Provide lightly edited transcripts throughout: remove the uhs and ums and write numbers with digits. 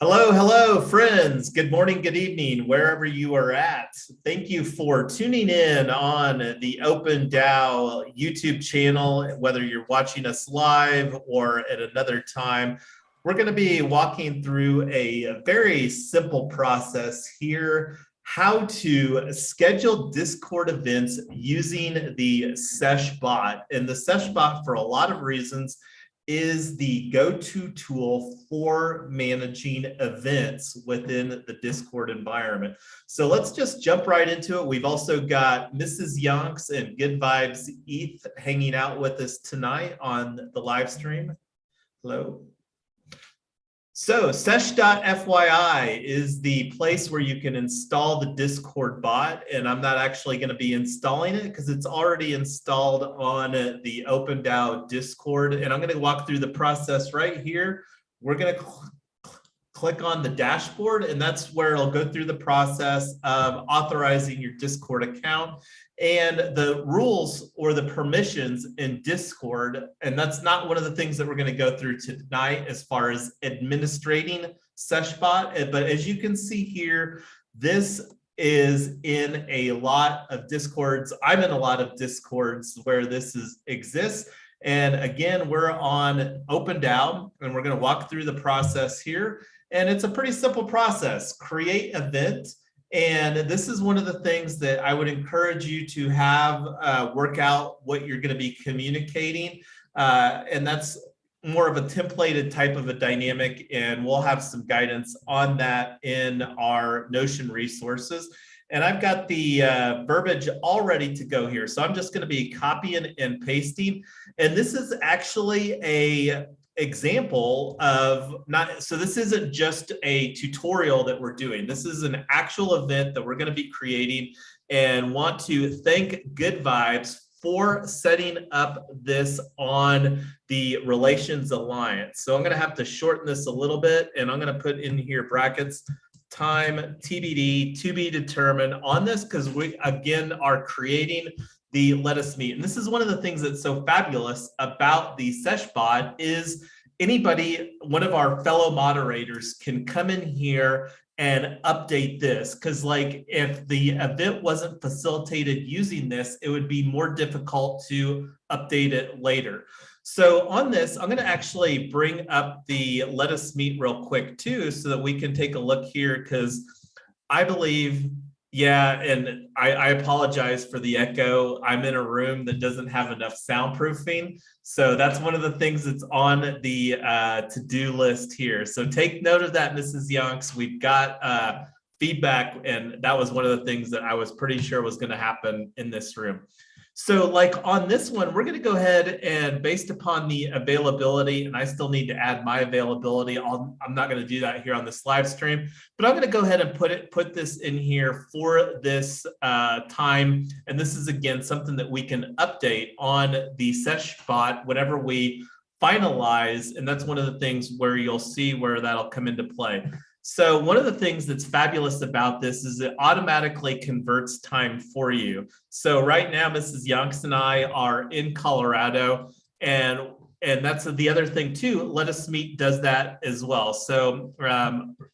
Hello, hello, friends. Good morning, good evening, wherever you are at. Thank you for tuning in on the Open DAO YouTube channel, whether you're watching us live or at another time. We're going to be walking through a very simple process here, how to schedule Discord events using the Sesh bot. And the Sesh bot, for a lot of reasons, is the go-to tool for managing events within the Discord environment. So let's just jump right into it. We've also got Mrs. Yonks and Good Vibes ETH hanging out with us tonight on the live stream. Hello. So Sesh.fyi is the place where you can install the Discord bot, and I'm not actually going to be installing it because it's already installed on the Open DAO Discord, and I'm going to walk through the process right here. We're going to click on the dashboard, and that's where it'll go through the process of authorizing your Discord account and the rules or the permissions in Discord. And that's not one of the things that we're going to go through tonight as far as administrating SeshBot. But as you can see here, this is in a lot of Discords. I'm in a lot of Discords where this exists. And again, we're on Open DAO, and we're going to walk through the process here. And it's a pretty simple process. Create event. And this is one of the things that I would encourage you to have work out what you're going to be communicating. And that's more of a templated type of a dynamic. And we'll have some guidance on that in our Notion resources. And I've got the verbiage all ready to go here. So I'm just going to be copying and pasting. And this is actually a example of so this isn't just a tutorial that we're doing. This is an actual event that we're going to be creating, and want to thank Good Vibes for setting up this on the Relations Alliance. So I'm going to have to shorten this a little bit, and I'm going to put in here brackets time TBD, to be determined on this, because we again are creating the Let Us Meet. And this is one of the things that's so fabulous about the SeshBot is anybody, one of our fellow moderators, can come in here and update this. Because like if the event wasn't facilitated using this, it would be more difficult to update it later. So on this, I'm going to actually bring up the Let Us Meet real quick too, so that we can take a look here, because I believe, yeah, and I apologize for the echo. I'm in a room that doesn't have enough soundproofing. So that's one of the things that's on the to-do list here. So take note of that, Mrs. Yonks. We've got feedback, and that was one of the things that I was pretty sure was going to happen in this room. So like on this one, we're going to go ahead and based upon the availability, and I still need to add my availability. I'm not going to do that here on this live stream, but I'm going to go ahead and put this in here for this time. And this is, again, something that we can update on the SeshBot whenever we finalize. And that's one of the things where you'll see where that'll come into play. So one of the things that's fabulous about this is it automatically converts time for you. So right now, Mrs. Yonks and I are in Colorado, and that's the other thing too. Let Us Meet does that as well. So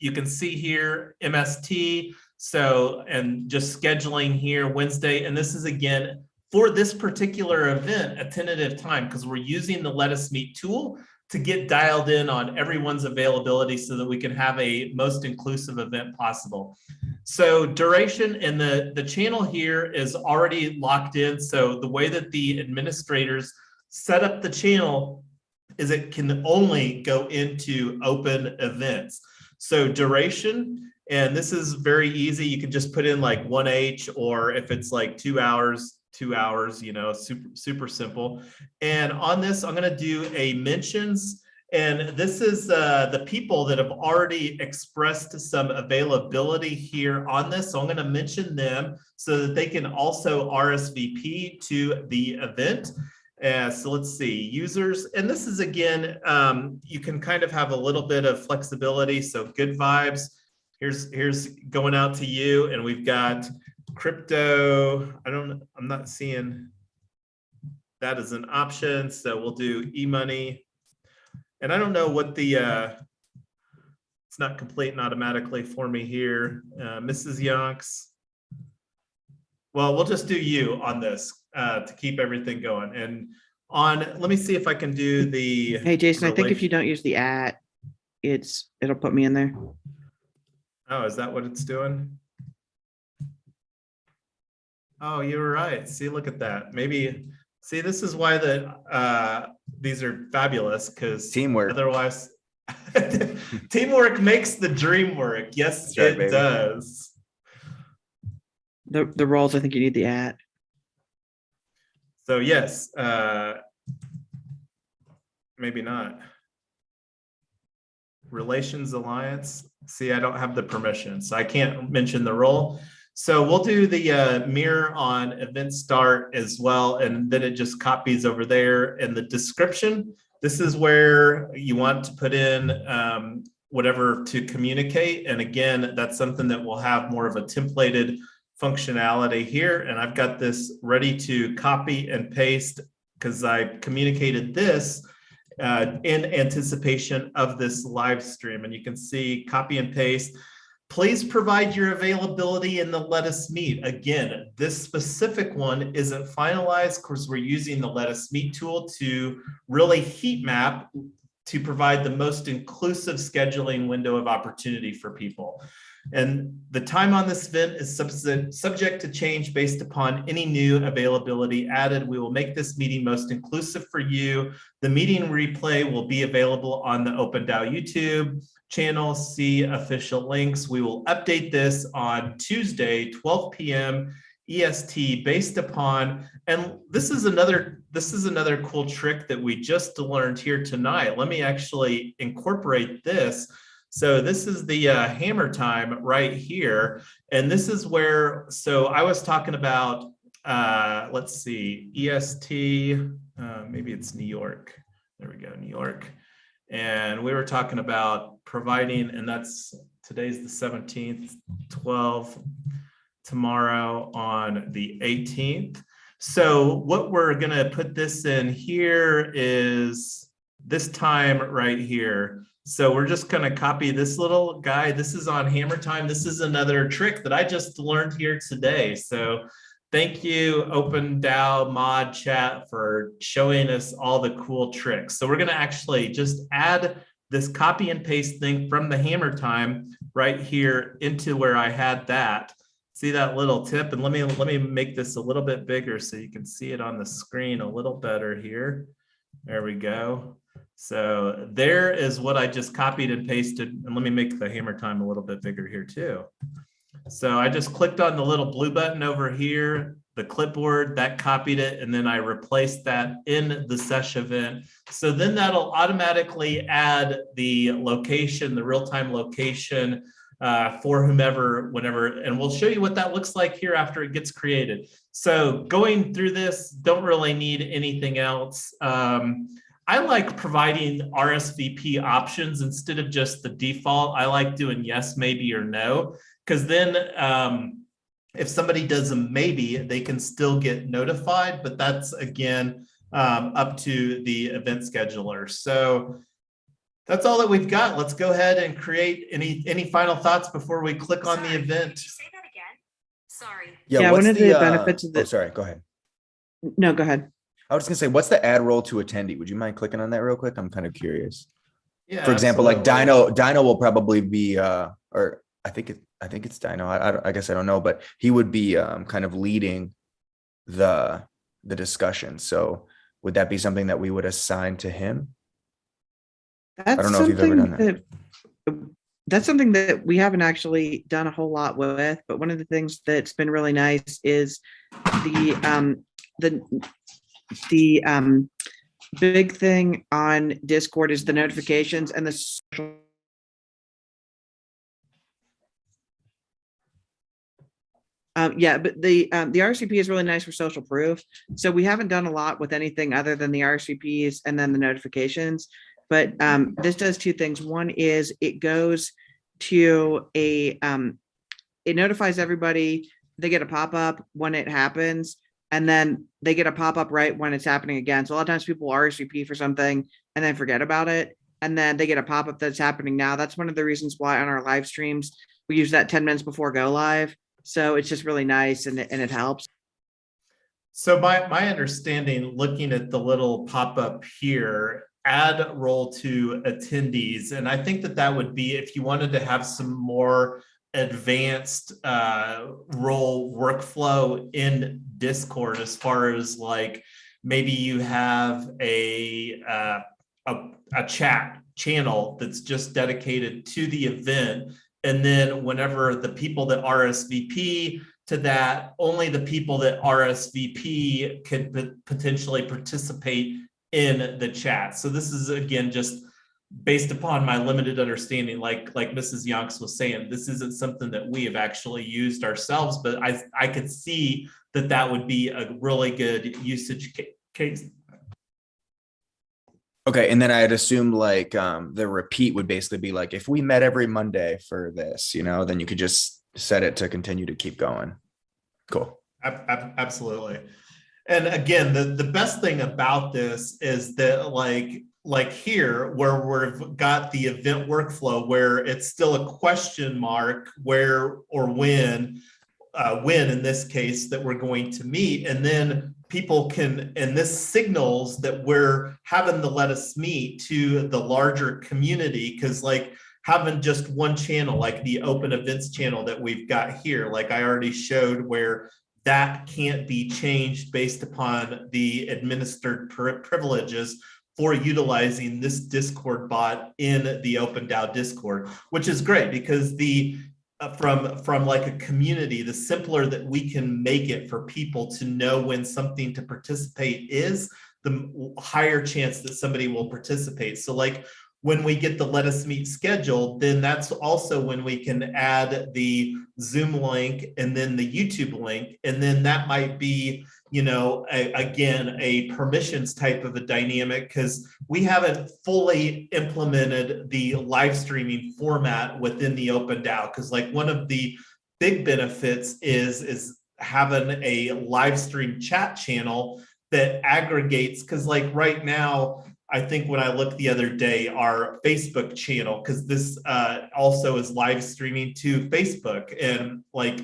you can see here MST. So, and just scheduling here Wednesday. And this is, again, for this particular event, a tentative time, because we're using the Let Us Meet tool to get dialed in on everyone's availability so that we can have a most inclusive event possible. So duration, and the channel here is already locked in. So the way that the administrators set up the channel is it can only go into open events. So duration, and this is very easy. You can just put in like 1H, or if it's like 2 hours, 2 hours, you know, super simple. And on this, I'm going to do a mentions. And this is the people that have already expressed some availability here on this. So I'm going to mention them so that they can also RSVP to the event. So let's see, users. And this is, again, you can kind of have a little bit of flexibility. So Good Vibes, here's going out to you. And we've got crypto. I'm not seeing that as an option. So we'll do e-money. And I don't know what the It's not completing automatically for me here. Mrs. Yonks. Well, we'll just do you on this to keep everything going. And let me see if I can do the. Hey, Jason, I think if you don't use the @ it'll put me in there. Oh, is that what it's doing? Oh, you were right. See, look at that. Maybe, see, this is why these are fabulous, because teamwork. Otherwise, teamwork makes the dream work. Yes, That's right, it baby. does. The roles, I think you need the @ So yes, maybe not. Relations Alliance. See, I don't have the permission, so I can't mention the role. So we'll do the mirror on event start as well, and then it just copies over there in the description. This is where you want to put in whatever to communicate. And again, that's something that will have more of a templated functionality here. And I've got this ready to copy and paste because I communicated this in anticipation of this live stream. And you can see copy and paste. Please provide your availability in the Let Us Meet. Again, this specific one isn't finalized because we're using the Let Us Meet tool to really heat map to provide the most inclusive scheduling window of opportunity for people. And the time on this event is subject to change based upon any new availability added. We will make this meeting most inclusive for you. The meeting replay will be available on the Open DAO YouTube channel. See official links. We will update this on Tuesday, 12 p.m. EST based upon, and this is another cool trick that we just learned here tonight. Let me actually incorporate this. So this is the hammer time right here. And this is where, so I was talking about, let's see, EST, maybe it's New York. There we go, New York. And we were talking about providing, and that's, today's the 17th, 12, tomorrow on the 18th. So what we're gonna put this in here is this time right here. So we're just gonna copy this little guy. This is on hammer time. This is another trick that I just learned here today. So thank you, Open DAO Mod Chat, for showing us all the cool tricks. So we're gonna actually just add this copy and paste thing from the hammer time right here into where I had that. See that little tip? And let me make this a little bit bigger so you can see it on the screen a little better here. There we go. So there is what I just copied and pasted. And let me make the hammer time a little bit bigger here too. So I just clicked on the little blue button over here, the clipboard, that copied it, and then I replaced that in the Sesh event. So then that'll automatically add the location, the real-time location for whomever, whenever, and we'll show you what that looks like here after it gets created. So going through this, don't really need anything else. I like providing RSVP options instead of just the default. I like doing yes, maybe, or no, because then if somebody does a maybe, they can still get notified, but that's, again, up to the event scheduler. So that's all that we've got. Let's go ahead and create any final thoughts before we click on the event. Say that again. Sorry. Yeah, one of the benefits of Oh, sorry, go ahead. No, go ahead. I was just gonna say, what's the add role to attendee? Would you mind clicking on that real quick? I'm kind of curious. Yeah. For example, absolutely. like Dino will probably be, or I think it's Dino. I guess I don't know, but he would be kind of leading the discussion. So would that be something that we would assign to him? That's I don't know if you've ever done that. That's something that we haven't actually done a whole lot with, but one of the things that's been really nice is the big thing on Discord is the notifications and the social. Yeah, but the RSVP is really nice for social proof. So we haven't done a lot with anything other than the RSVPs and then the notifications. But this does two things. One is it goes to it notifies everybody. They get a pop-up when it happens, and then they get a pop-up right when it's happening again. So a lot of times people RSVP for something and then forget about it. and then they get a pop-up that's happening now. That's one of the reasons why on our live streams, we use that 10 minutes before go live. So it's just really nice and it helps. So my understanding, looking at the little pop-up here, add role to attendees. And I think that that would be if you wanted to have some more advanced role workflow in Discord, as far as like maybe you have a chat channel that's just dedicated to the event. And then whenever the people that RSVP to that, only the people that RSVP could potentially participate in the chat. So this is, again, just based upon my limited understanding, like Mrs. Yonks was saying, this isn't something that we have actually used ourselves, but I could see that that would be a really good usage case. Okay, and then I'd assume like the repeat would basically be like, if we met every Monday for this, then you could just set it to continue to keep going. Cool. Absolutely. And again, the best thing about this is that like here, where we've got the event workflow, where it's still a question mark where or when in this case that we're going to meet, and then people can, and this signals that we're having to let us meet to the larger community, because like having just one channel, like the open events channel that we've got here, like I already showed, where that can't be changed based upon the administered privileges for utilizing this Discord bot in the Open DAO Discord, which is great because the from like a community, the simpler that we can make it for people to know when something to participate is, the higher chance that somebody will participate. So like when we get the let us meet scheduled, then that's also when we can add the Zoom link and then the YouTube link. And then that might be, again, a permissions type of a dynamic, because we haven't fully implemented the live streaming format within the Open DAO. Because like one of the big benefits is having a live stream chat channel that aggregates, because like right now, I think when I looked the other day, our Facebook channel, because this also is live streaming to Facebook, and like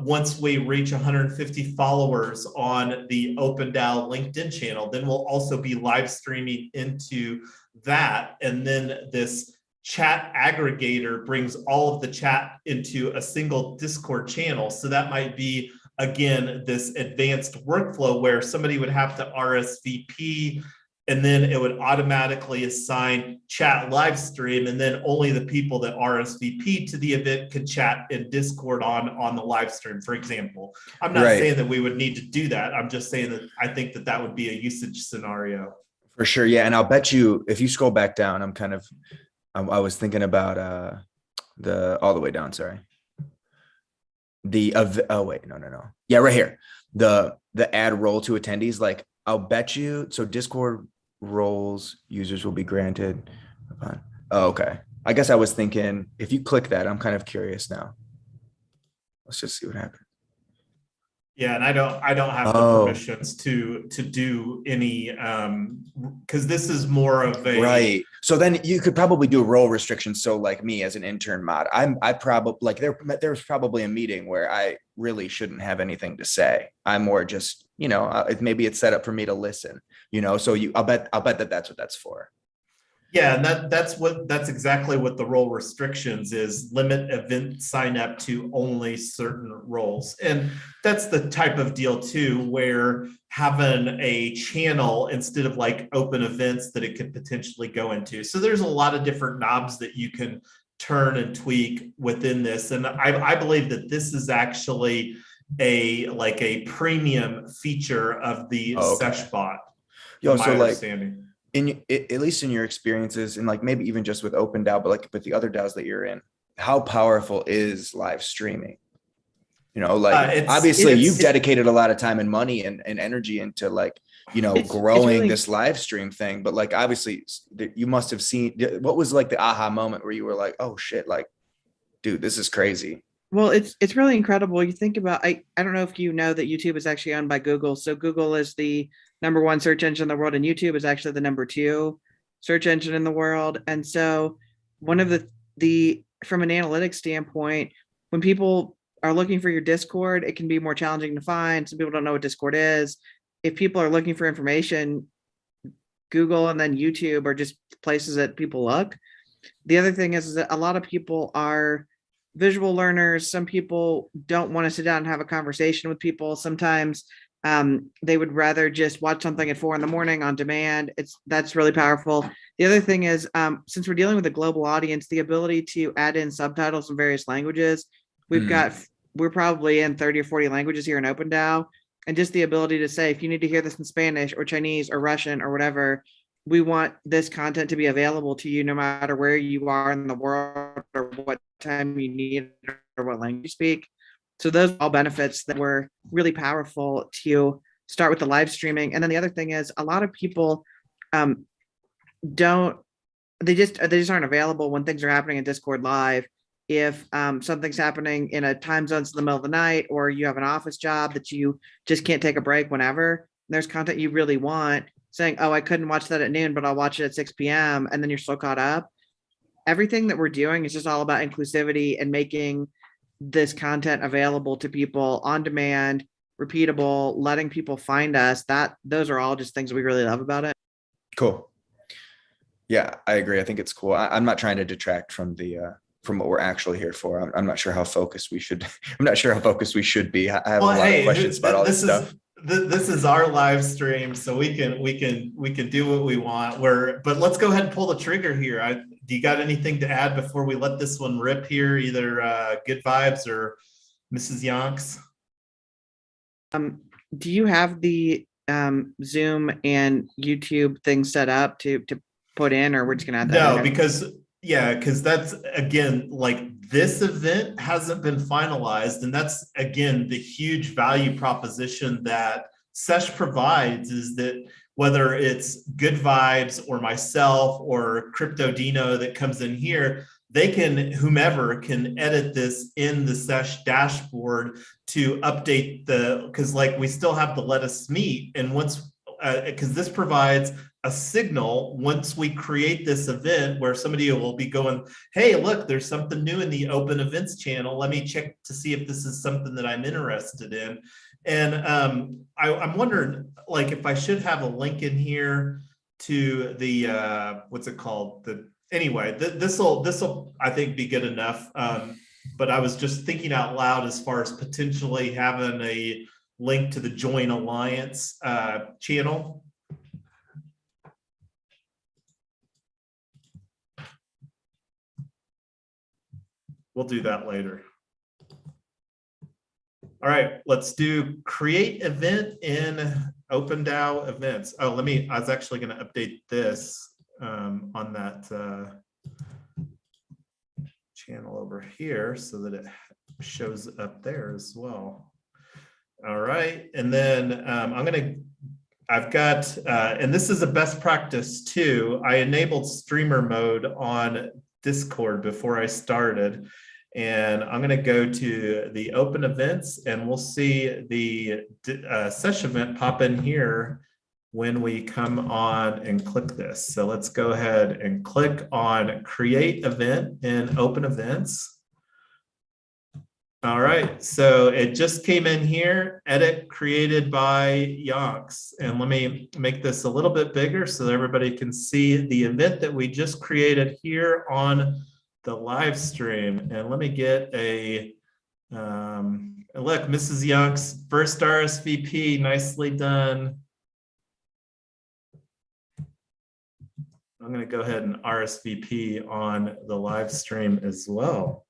once we reach 150 followers on the Open DAO LinkedIn channel, then we'll also be live streaming into that. And then this chat aggregator brings all of the chat into a single Discord channel. So that might be, again, this advanced workflow where somebody would have to RSVP, and then it would automatically assign chat live stream, and then only the people that RSVP to the event could chat in Discord on the live stream, for example. I'm not saying that we would need to do that. I'm just saying that I think that that would be a usage scenario. For sure, yeah. And I'll bet you, if you scroll back down, I was thinking about all the way down, sorry. Oh wait, no. Yeah, right here. The add role to attendees, like I'll bet you, so Discord roles users will be granted. Oh, okay. I guess I was thinking if you click that, I'm kind of curious now. Let's just see what happens. Yeah, and I don't have the permissions to do any because this is more of a right. So then you could probably do a role restriction. So like me as an intern mod, I probably like there's probably a meeting where I really shouldn't have anything to say. I'm more just maybe it's set up for me to listen. So I'll bet that's what that's for. Yeah, and that's exactly what the role restrictions is. Limit event sign up to only certain roles. And that's the type of deal too, where having a channel instead of like open events that it could potentially go into. So there's a lot of different knobs that you can turn and tweak within this. And I believe that this is actually a premium feature of the Sesh bot. Yo, so like at least in your experiences, and like maybe even just with Open DAO, but like with the other DAOs that you're in, how powerful is live streaming? Obviously you've dedicated a lot of time and money and energy into like, growing really, this live stream thing, but like, obviously you must have seen, what was like the aha moment where you were like, oh shit, like, dude, this is crazy. Well, it's really incredible. You think about, I don't know if you know that YouTube is actually owned by Google. So Google is the #1 search engine in the world, and YouTube is actually the #2. search engine in the world. And so one of the from an analytics standpoint, when people are looking for your Discord, it can be more challenging to find. Some people don't know what Discord is. If people are looking for information, Google and then YouTube are just places that people look. The other thing is that a lot of people are visual learners. Some people don't want to sit down and have a conversation with people. Sometimes they would rather just watch something at 4 a.m. on demand. That's really powerful. The other thing is, since we're dealing with a global audience, the ability to add in subtitles in various languages. We're probably in 30 or 40 languages here in Open DAO. And just the ability to say, if you need to hear this in Spanish or Chinese or Russian or whatever, we want this content to be available to you no matter where you are in the world or what time you need or what language you speak. So those are all benefits that were really powerful to start with the live streaming. And then the other thing is a lot of people they just aren't available when things are happening in Discord live. If something's happening in a time zone in the middle of the night, or you have an office job that you just can't take a break whenever, there's content you really want, saying, oh, I couldn't watch that at noon, but I'll watch it at 6 p.m. and then you're still caught up. Everything that we're doing is just all about inclusivity and making this content available to people on demand, repeatable, letting people find us. Those are all just things we really love about it. Cool. Yeah, I agree. I think it's cool. I'm not trying to detract from from what we're actually here for. I'm not sure how focused we should. I'm not sure how focused we should be. I have a lot of questions about all this stuff. This is our live stream, so we can do what we want. But let's go ahead and pull the trigger here. Do you got anything to add before we let this one rip here? Either good vibes or Mrs. Yonks. Do you have the Zoom and YouTube thing set up to put in, or we're just gonna add that? No, because that's, again, like, this event hasn't been finalized, and that's, again, the huge value proposition that Sesh provides, is that whether it's Good Vibes or myself or Crypto Dino that comes in here, whomever can edit this in the Sesh dashboard to update because like we still have the Let Us Meet, and because this provides a signal once we create this event where somebody will be going, hey, look, there's something new in the open events channel. Let me check to see if this is something that I'm interested in. And I'm wondering, like, if I should have a link in here to the, what's it called? Anyway, this'll I think be good enough. But I was just thinking out loud as far as potentially having a link to the Join Alliance channel. We'll do that later. All right, let's do create event in Open DAO events. Oh, I was actually going to update this on that channel over here so that it shows up there as well. All right, and then I've got, and this is a best practice too, I enabled streamer mode on Discord before I started, and I'm going to go to the open events, and we'll see the Sesh event pop in here when we come on and click this. So let's go ahead and click on create event in open events. All right, so it just came in here, edit created by Yonks. And let me make this a little bit bigger so that everybody can see the event that we just created here on the live stream. And let me get a, look, Mrs. Yonks, first RSVP, nicely done. I'm gonna go ahead and RSVP on the live stream as well.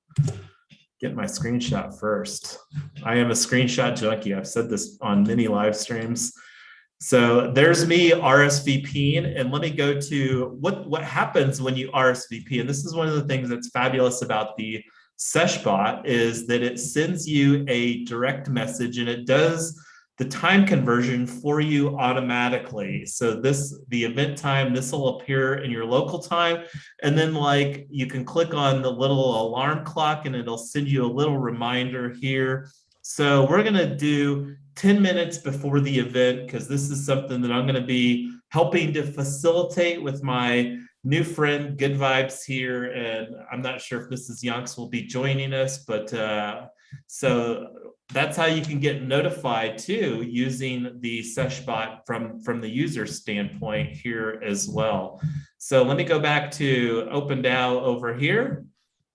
Get my screenshot first. I am a screenshot junkie. I've said this on many live streams. So there's me RSVPing, and let me go to what happens when you RSVP. And this is one of the things that's fabulous about the Sesh bot, is that it sends you a direct message, and it does the time conversion for you automatically. So the event time, this will appear in your local time. And then like you can click on the little alarm clock and it'll send you a little reminder here. So we're gonna do 10 minutes before the event, because this is something that I'm gonna be helping to facilitate with my new friend, good vibes here. And I'm not sure if Mrs. Yonks will be joining us, but so that's how you can get notified too, using the Sesh bot from the user standpoint here as well. So let me go back to Open DAO over here.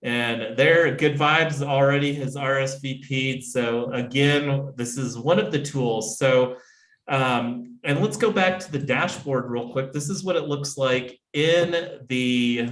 And there, Good Vibes already has RSVP'd. So again, this is one of the tools. So, and let's go back to the dashboard real quick. This is what it looks like in the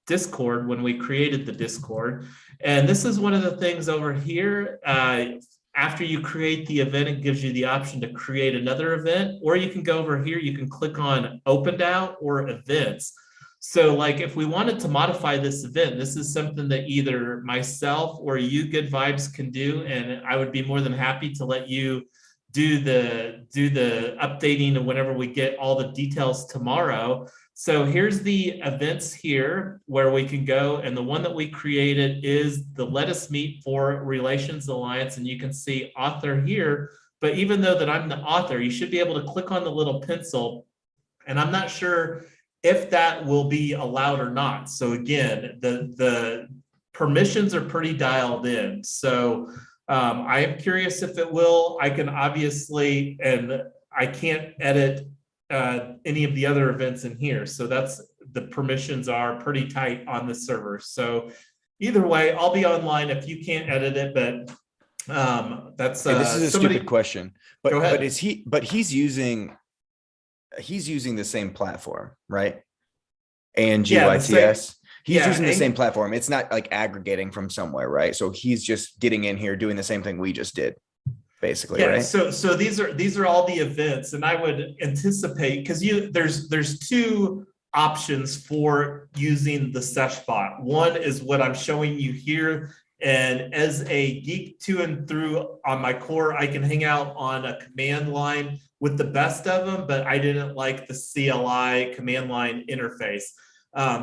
Discord when we created the Discord. And this is one of the things over here. After you create the event, it gives you the option to create another event, or you can go over here, you can click on Open DAO or Events. So like if we wanted to modify this event, this is something that either myself or you Good Vibes can do. And I would be more than happy to let you do the updating whenever we get all the details tomorrow. So here's the events here where we can go. And the one that we created is the Let Us Meet for Relations Alliance. And you can see author here. But even though that I'm the author, you should be able to click on the little pencil. And I'm not sure if that will be allowed or not. So again, the permissions are pretty dialed in. So I am curious if it will. I can obviously, and I can't edit any of the other events in here. So that's, the permissions are pretty tight on the server. So either way, I'll be online if you can't edit it, but that's Hey, this is a somebody, stupid question, but go ahead. he's using the same platform, right? And Yeah, the same- GYTS. He's using the and- same platform. It's not like aggregating from somewhere, right? So he's just getting in here doing the same thing we just did, basically, Yeah, right? so these are all the events, and I would anticipate, because there's two options for using the Sesh bot. One is what I'm showing you here, and as a geek to and through on my core, I can hang out on a command line with the best of them, but I didn't like the CLI command line interface.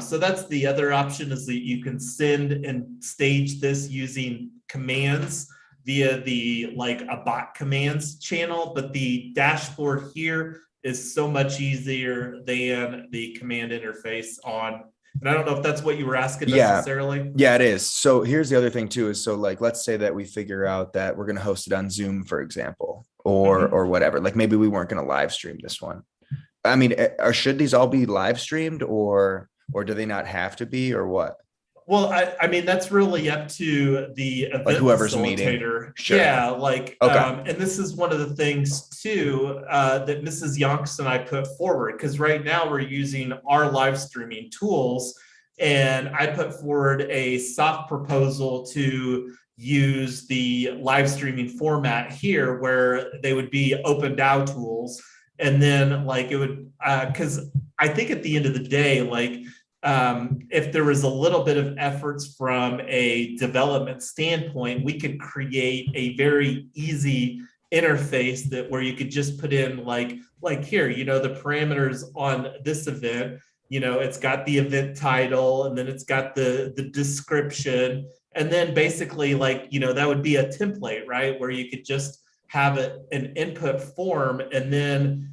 So that's the other option, is that you can send and stage this using commands via the like a bot commands channel, but the dashboard here is so much easier than the command interface on. And I don't know if that's what you were asking necessarily. Yeah, it is. So here's the other thing too, is so like, let's say that we figure out that we're going to host it on Zoom, for example, or whatever. Like maybe we weren't going to live stream this one. I mean, should these all be live streamed, or do they not have to be, or what? Well, I mean, that's really up to the event Like whoever's facilitator. meeting. Sure. Yeah, like, Okay. and this is one of the things too that Mrs. Yonks and I put forward, because right now we're using our live streaming tools, and I put forward a soft proposal to use the live streaming format here, where they would be Open DAO tools, and then like it would, because I think at the end of the day, like, if there was a little bit of efforts from a development standpoint, we could create a very easy interface that where you could just put in like here, you know, the parameters on this event, you know, it's got the event title, and then it's got the description, and then basically like, you know, that would be a template, right? Where you could just have an input form, and then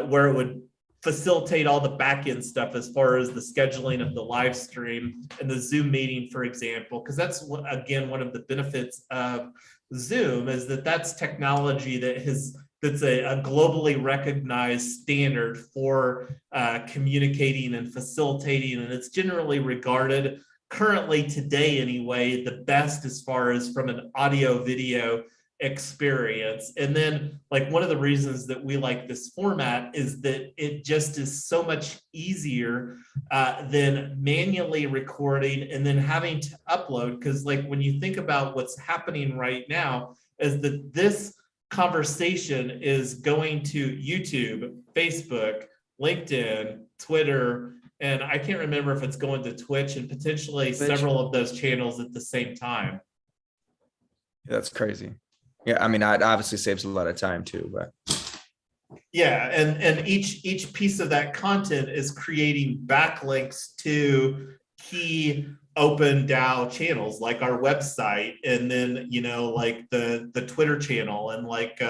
where it would facilitate all the back-end stuff as far as the scheduling of the live stream and the Zoom meeting, for example, because that's again one of the benefits of Zoom, is that that's technology that's a globally recognized standard for communicating and facilitating, and it's generally regarded currently today anyway the best as far as from an audio video experience. And then like one of the reasons that we like this format is that it just is so much easier than manually recording and then having to upload, because like when you think about what's happening right now is that this conversation is going to YouTube, Facebook, LinkedIn, Twitter, and I can't remember if it's going to Twitch, and potentially several of those channels at the same time. That's crazy. Yeah, I mean, it obviously saves a lot of time too, but yeah, and each piece of that content is creating backlinks to key Open DAO channels, like our website, and then you know, like the Twitter channel, and like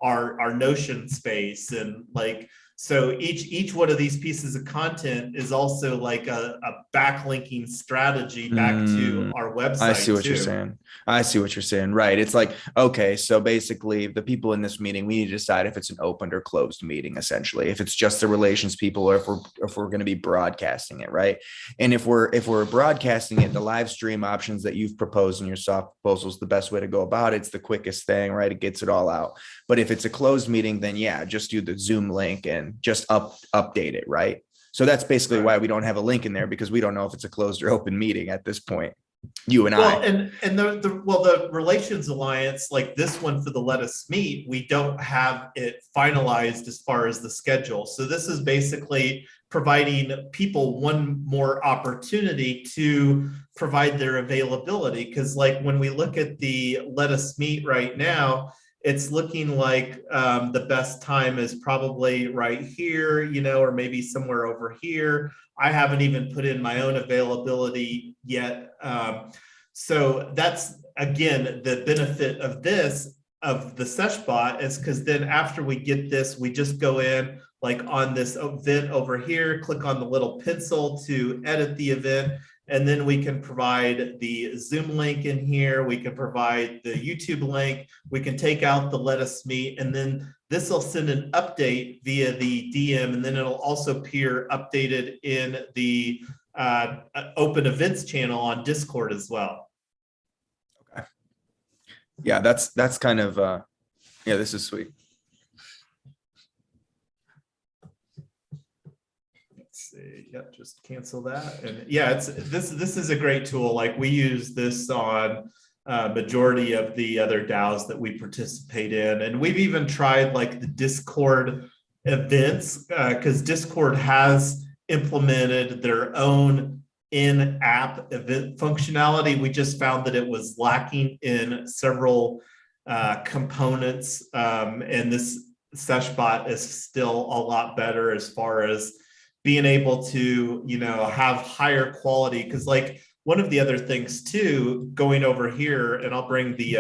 our Notion space, and like So each one of these pieces of content is also like a backlinking strategy back to our website. I see what you're saying. I see what you're saying. Right. It's like, okay, so basically the people in this meeting, we need to decide if it's an open or closed meeting, essentially, if it's just the relations people, or if we're going to be broadcasting it. Right. And if we're broadcasting it, the live stream options that you've proposed in your soft proposals, the best way to go about it. It's the quickest thing, right? It gets it all out. But if it's a closed meeting, then yeah, just do the Zoom link and just update it, right? So that's basically why we don't have a link in there, because we don't know if it's a closed or open meeting at this point. You and well, I. And the Relations Alliance, like this one for the Let Us Meet, we don't have it finalized as far as the schedule. So this is basically providing people one more opportunity to provide their availability. Because like when we look at the Let Us Meet right now, it's looking like the best time is probably right here, you know, or maybe somewhere over here. I haven't even put in my own availability yet. So that's, again, the benefit of this, of the Sesh bot, is because then after we get this, we just go in like on this event over here, click on the little pencil to edit the event. And then we can provide the Zoom link in here. We can provide the YouTube link. We can take out the Let Us Meet, and then this will send an update via the DM, and then it'll also appear updated in the Open Events channel on Discord as well. Okay. Yeah, that's kind of yeah, this is sweet. Yep, just cancel that. And yeah, this is a great tool. Like we use this on majority of the other DAOs that we participate in, and we've even tried like the Discord events, because Discord has implemented their own in-app event functionality. We just found that it was lacking in several components, and this SeshBot is still a lot better as far as being able to, you know, have higher quality. Because like one of the other things too, going over here, and I'll bring the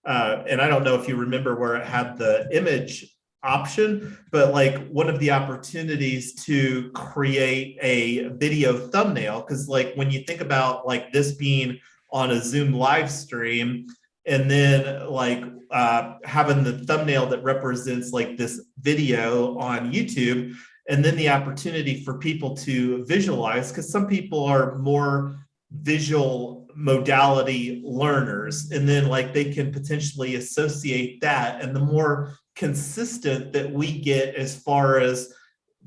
and I don't know if you remember where it had the image option, but like one of the opportunities to create a video thumbnail, because like when you think about like this being on a Zoom live stream, and then like having the thumbnail that represents like this video on YouTube, and then the opportunity for people to visualize, because some people are more visual modality learners, and then like they can potentially associate that. And the more consistent that we get as far as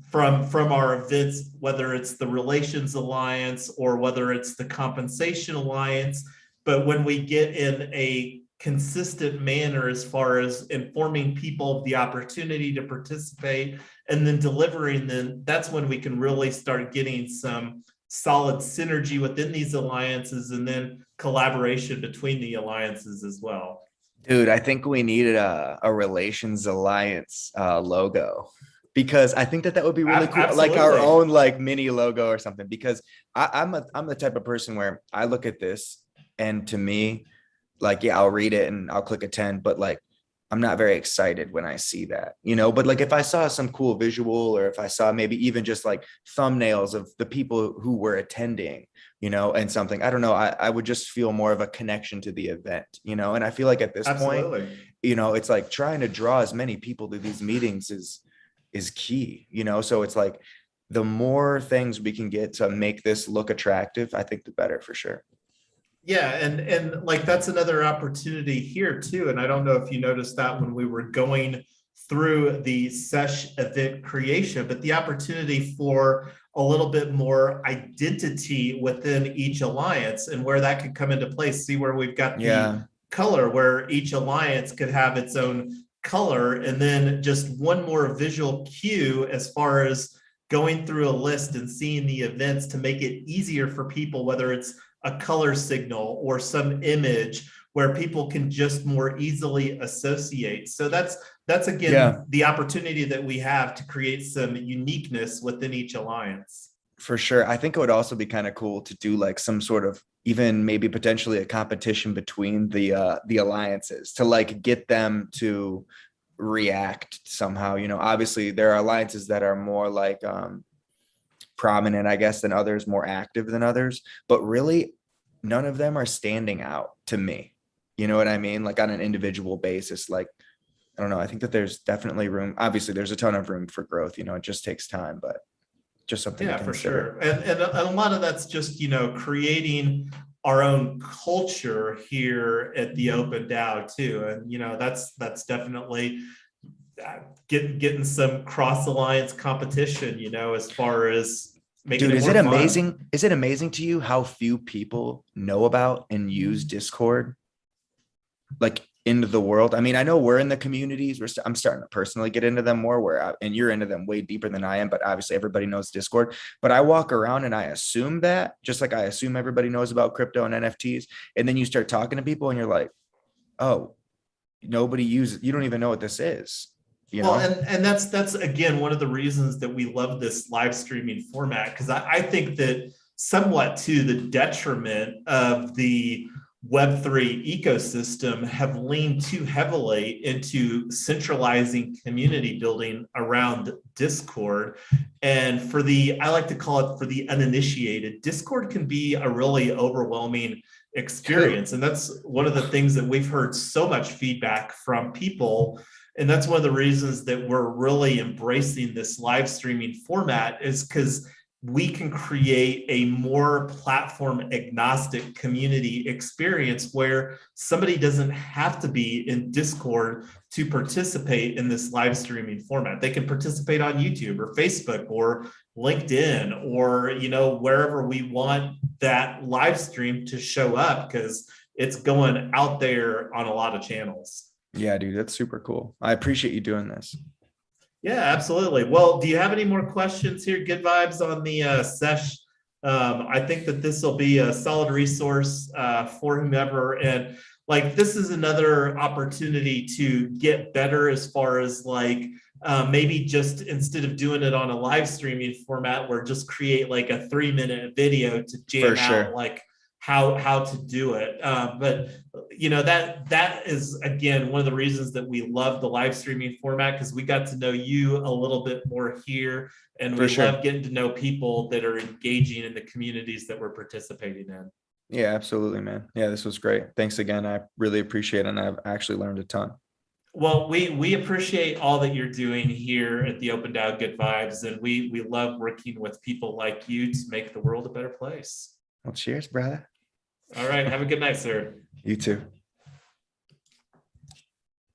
from our events, whether it's the Relations Alliance or whether it's the Compensation Alliance, but when we get in a consistent manner as far as informing people of the opportunity to participate and then delivering, then that's when we can really start getting some solid synergy within these alliances, and then collaboration between the alliances as well. Dude, I think we needed a Relations Alliance logo, because I think that would be really cool. Absolutely. Like our own like mini logo or something, because I'm the type of person where I look at this, and to me, like, yeah, I'll read it and I'll click attend, but like, I'm not very excited when I see that, you know. But like if I saw some cool visual, or if I saw maybe even just like thumbnails of the people who were attending, you know, and something, I don't know, I would just feel more of a connection to the event, you know. And I feel like at this point, you know, it's like trying to draw as many people to these meetings is key, you know. So it's like the more things we can get to make this look attractive, I think the better, for sure. Yeah, and like that's another opportunity here too. And I don't know if you noticed that when we were going through the Sesh event creation, but the opportunity for a little bit more identity within each alliance, and where that could come into place. See where we've got the color, where each alliance could have its own color, and then just one more visual cue as far as going through a list and seeing the events, to make it easier for people, whether it's a color signal or some image, where people can just more easily associate. So that's again, the opportunity that we have to create some uniqueness within each alliance. For sure. I think it would also be kind of cool to do like some sort of, even maybe potentially a competition between the alliances, to like get them to react somehow. You know, obviously there are alliances that are more like prominent, I guess, than others, more active than others, but really none of them are standing out to me. You know what I mean? Like on an individual basis, like, I don't know. I think that there's definitely room. Obviously there's a ton of room for growth, you know, it just takes time, but just something Yeah, to for consider. sure. And a lot of that's just, you know, creating our own culture here at the Open DAO too. And, you know, that's definitely getting some cross alliance competition, you know, as far as making Dude, it is more it fun. amazing? Is it amazing to you how few people know about and use Discord like into the world? I mean, I know we're in the communities. I'm starting to personally get into them more. And you're into them way deeper than I am. But obviously, everybody knows Discord. But I walk around and I assume that, just like I assume everybody knows about crypto and NFTs. And then you start talking to people, and you're like, oh, nobody uses. You don't even know what this is. You Well, know? and that's again one of the reasons that we love this live streaming format, because I think that somewhat to the detriment of the Web3 ecosystem have leaned too heavily into centralizing community building around Discord. And for the, I like to call it, for the uninitiated, Discord can be a really overwhelming experience. And that's one of the things that we've heard so much feedback from people. And that's one of the reasons that we're really embracing this live streaming format, is because we can create a more platform agnostic community experience where somebody doesn't have to be in Discord to participate in this live streaming format. They can participate on YouTube or Facebook or LinkedIn, or, you know, wherever we want that live stream to show up, because it's going out there on a lot of channels. Yeah, dude, that's super cool. I appreciate you doing this. Yeah, absolutely. Well, do you have any more questions here? Good vibes on the Sesh. I think that this will be a solid resource for whomever. And like, this is another opportunity to get better as far as like, maybe just instead of doing it on a live streaming format, where just create like a 3-minute video to jam For sure. out like how to do it. But you know, that is again one of the reasons that we love the live streaming format, because we got to know you a little bit more here, and For we sure. love getting to know people that are engaging in the communities that we're participating in. Yeah, absolutely, man. Yeah, this was great. Thanks again. I really appreciate it. And I've actually learned a ton. Well, we appreciate all that you're doing here at the Open DAO Good Vibes, and we love working with people like you to make the world a better place. Well, cheers, brother. All right, have a good night, sir. You too.